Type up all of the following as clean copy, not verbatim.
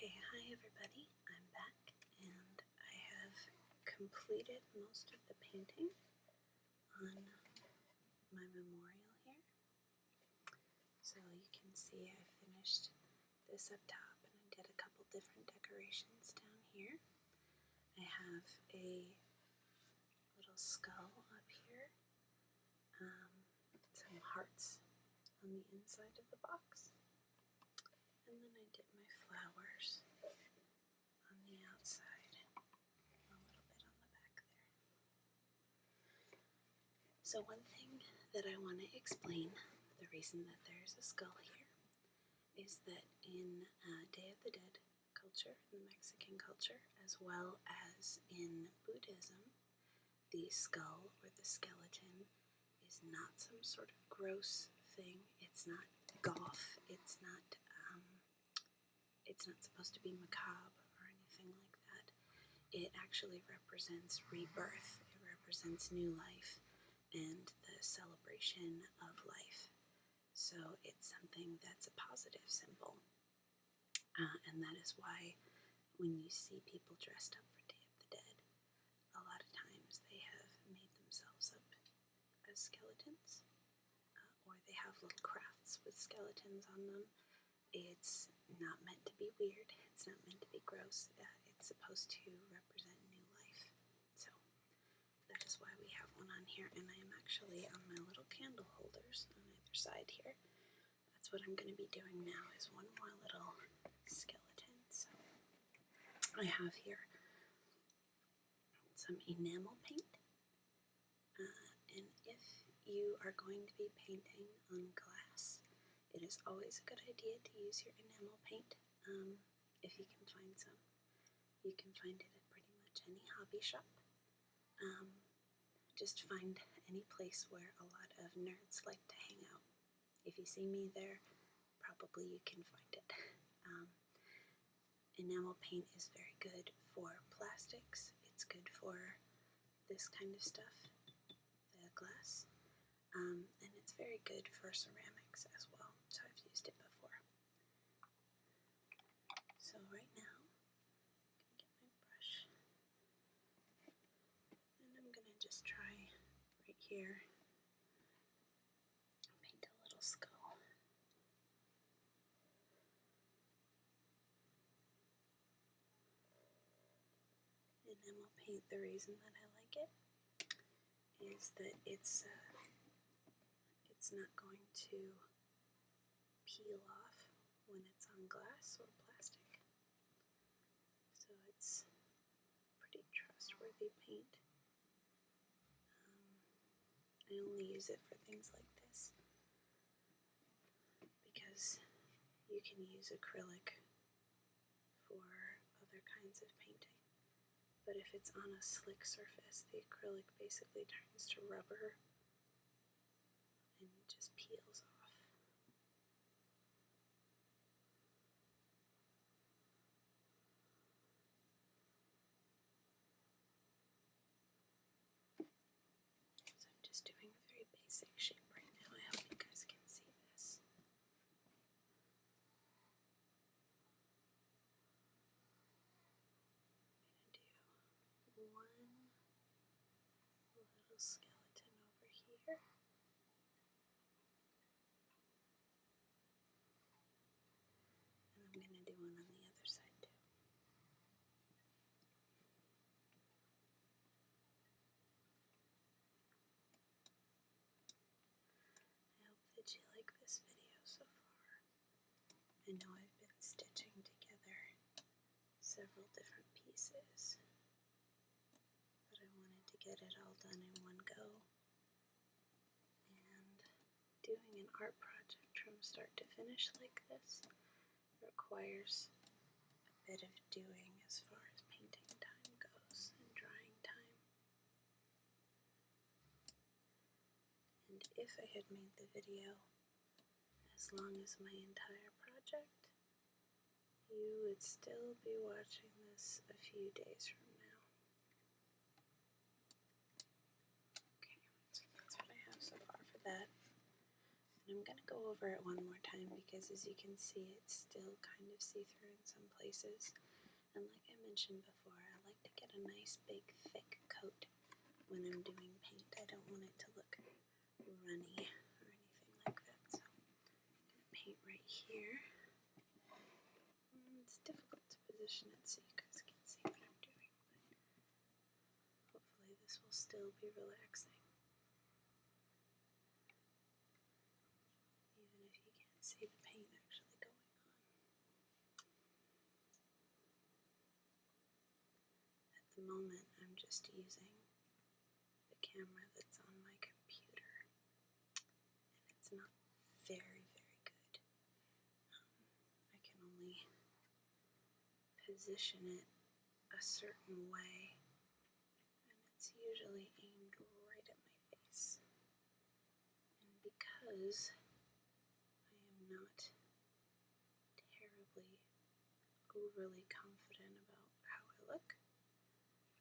Okay, hi everybody, I'm back and I have completed most of the painting on my memorial here. So you can see I finished this up top and I did a couple different decorations down here. I have a little skull up here, some hearts on the inside of the box, and then I did my flowers on the outside, a little bit on the back there. So one thing that I want to explain, the reason that there's a skull here, is that in Day of the Dead culture, in the Mexican culture, as well as in Buddhism, the skull or the skeleton is not some sort of gross thing. It's not goth. It's not supposed to be macabre or anything like that. It actually represents rebirth. It represents new life and the celebration of life. So it's something that's a positive symbol. And that is why when you see people dressed up for Day of the Dead, a lot of times they have made themselves up as skeletons, or they have little crafts with skeletons on them. It's not meant to be weird. It's not meant to be gross. It's supposed to represent new life. So that is why we have one on here, and I am actually on my little candle holders on either side here. That's what I'm going to be doing now, is one more little skeleton. So I have here some enamel paint, and if you are going to be painting on glass, it is always a good idea to use your enamel paint if you can find some. You can find it at pretty much any hobby shop. Just find any place where a lot of nerds like to hang out. If you see me there, probably you can find it. Enamel paint is very good for plastics. It's good for this kind of stuff, the glass, and it's very good for ceramics as well. So I've used it before. So right now, I'm going to get my brush, and I'm going to just try right here, paint a little skull. Enamel paint, the reason that I like it is that it's not going to peel off when it's on glass or plastic. So it's pretty trustworthy paint. I only use it for things like this because you can use acrylic for other kinds of painting. But if it's on a slick surface, the acrylic basically turns to rubber and just peels off. So I'm just doing a very basic shape right now. I hope you guys can see this. I'm going to do one little skeleton over here. And I'm going to do one on the other side too. I hope that you like this video so far. I know I've been stitching together several different pieces, but I wanted to get it all done in one go. And doing an art project from start to finish like this requires a bit of doing as far as painting time goes and drying time. And if I had made the video as long as my entire project, you would still be watching this a few days from now. Okay, so that's what I have so far for that. And I'm going to go over it one more time because as you can see it's still kind of see-through in some places. And like I mentioned before, I like to get a nice big thick coat when I'm doing paint. I don't want it to look runny or anything like that. So I'm going to paint right here. It's difficult to position it so you guys can see what I'm doing, but hopefully this will still be relaxing. Even if you can't see the paint actually going on. At the moment, I'm just using the camera that's on my computer, and it's not very, very good. I can only position it a certain way, and it's usually aimed right at my face. And because I am not terribly overly confident about how I look,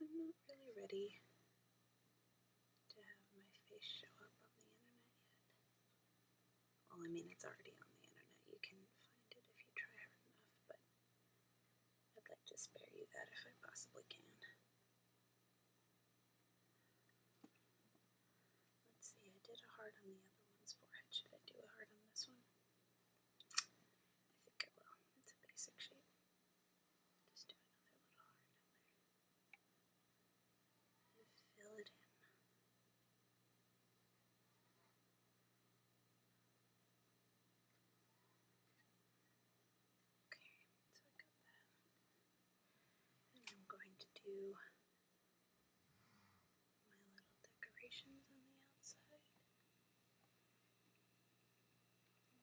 I'm not really ready to have my face show up on the internet yet. Well, I mean, it's already on the internet. You can find it if you try hard enough, but I'd like to spare you that if I possibly can. Let's see, I did a heart on the other one's forehead. Should I do a heart on this one? I think I will. It's a basic shape. Just do another little heart in there. And fill it in. Okay, so I got that. And I'm going to do my little decorations on the outside.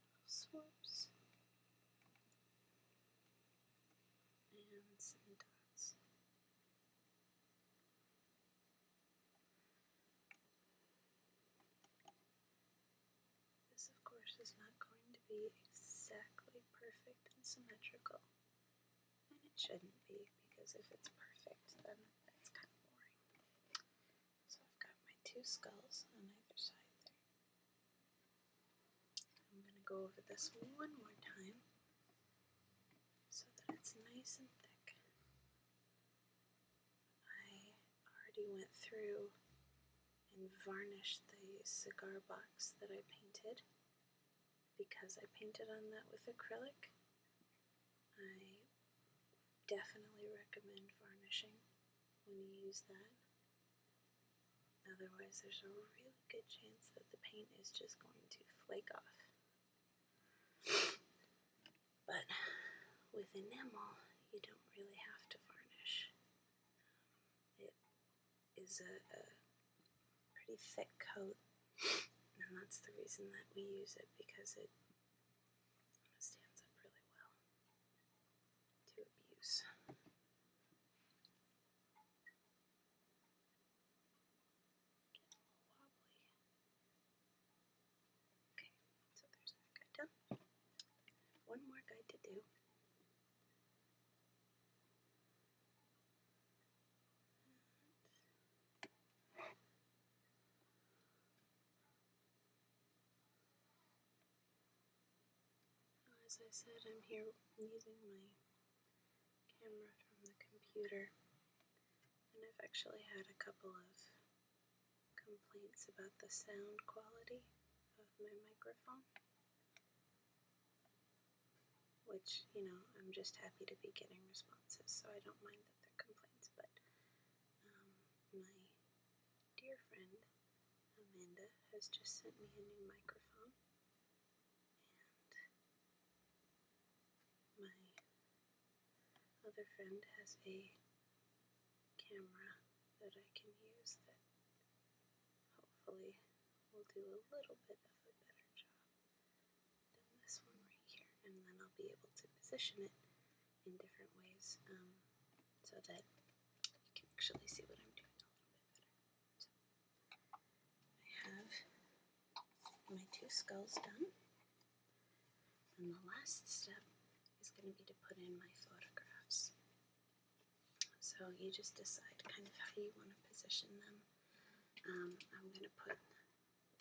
Little swoops. And some dots. This, of course, is not going to be exactly perfect and symmetrical. And it shouldn't be, because if it's perfect, then that's kind of boring. So I've got my two skulls on either side there. I'm going to go over this one more time so that it's nice and thick. I already went through and varnished the cigar box that I painted because I painted on that with acrylic. I definitely recommend varnishing when you use that. Otherwise, there's a really good chance that the paint is just going to flake off. But with enamel, you don't really have to varnish. It is a pretty thick coat, and that's the reason that we use it, because it stands up really well to abuse. Okay, so there's that guy done. One more guy to do. As I said, I'm here using my camera from the computer, and I've actually had a couple of complaints about the sound quality of my microphone, which, you know, I'm just happy to be getting responses, so I don't mind that they're complaints. But my dear friend Amanda has just sent me a new microphone, and my other friend has a camera that I can use that hopefully will do a little bit of a better job than this one right here, and then I'll be able to position it in different ways so that you can actually see what I'm doing a little bit better. So I have my two skulls done, and the last step is going to be to put in my photographs. So you just decide kind of how you want to position them. I'm going to put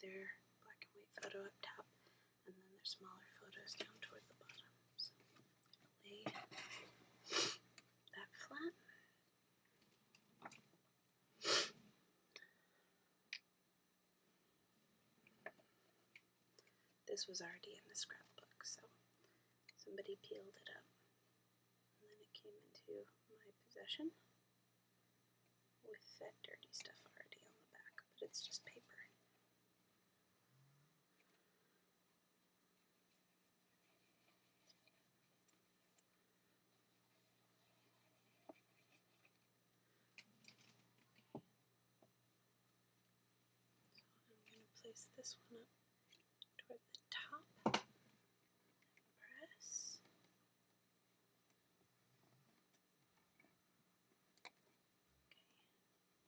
their black and white photo up top. smaller photos down toward the bottom. So lay that flat. This was already in the scrapbook, so somebody peeled it up, and then it came into my possession with that dirty stuff already on the back, but it's just paper. I'm going to place this one up toward the top. Press.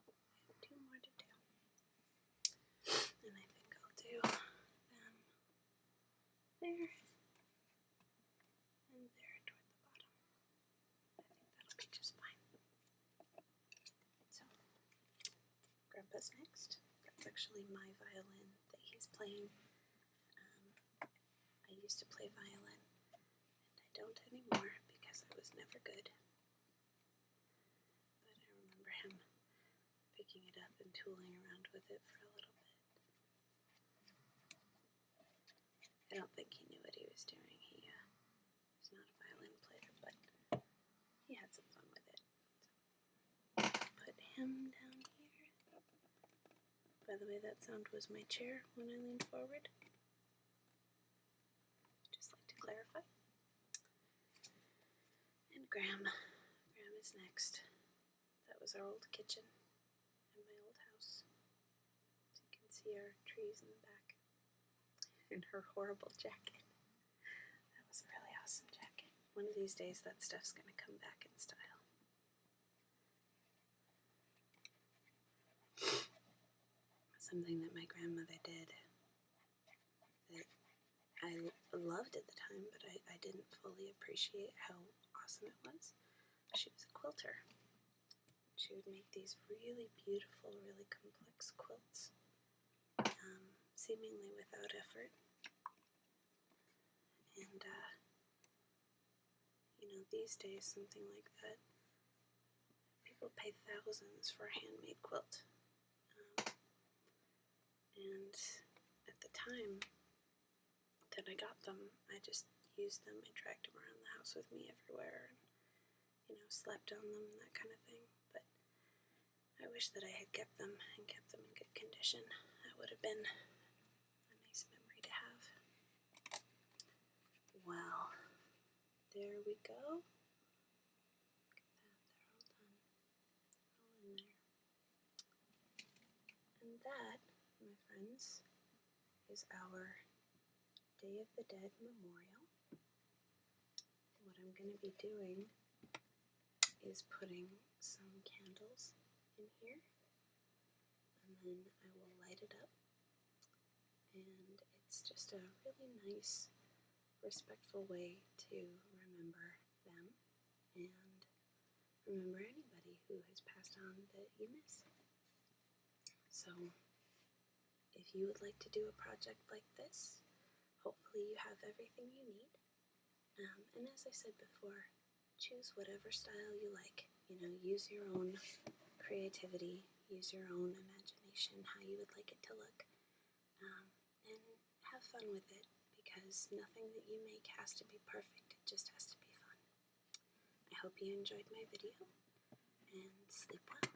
Okay. 2 more to do. And I think I'll do them there and there toward the bottom. I think that'll be just fine. So, Grandpa's next. That's actually my violin that he's playing. I used to play violin, and I don't anymore because I was never good. But I remember him picking it up and tooling around with it for a little bit. I don't think he knew what he was doing. He's not a violin player, but he had some fun with it. So, put him down here. By the way, that sound was my chair when I leaned forward. Just like to clarify. And Graham is next. That was our old kitchen in my old house. So you can see our trees in the back. And her horrible jacket. That was a really awesome jacket. One of these days that stuff's going to come back in style. Something that my grandmother did that I loved at the time, but I didn't fully appreciate how awesome it was. She was a quilter. She would make these really beautiful, really complex quilts, seemingly without effort. And, these days, something like that, people pay thousands for a handmade quilt. And at the time that I got them, I just used them. I dragged them around the house with me everywhere, and, slept on them, that kind of thing. But I wish that I had kept them and kept them in good condition. That would have been a nice memory to have. Well, there we go. Look at that, they're all done. All in there. And that, my friends, is our Day of the Dead memorial. What I'm going to be doing is putting some candles in here, and then I will light it up, and it's just a really nice, respectful way to remember them and remember anybody who has passed on that you miss. So if you would like to do a project like this, hopefully you have everything you need. And as I said before, choose whatever style you like. Use your own creativity, use your own imagination, how you would like it to look, and have fun with it, because nothing that you make has to be perfect, it just has to be fun. I hope you enjoyed my video, and sleep well.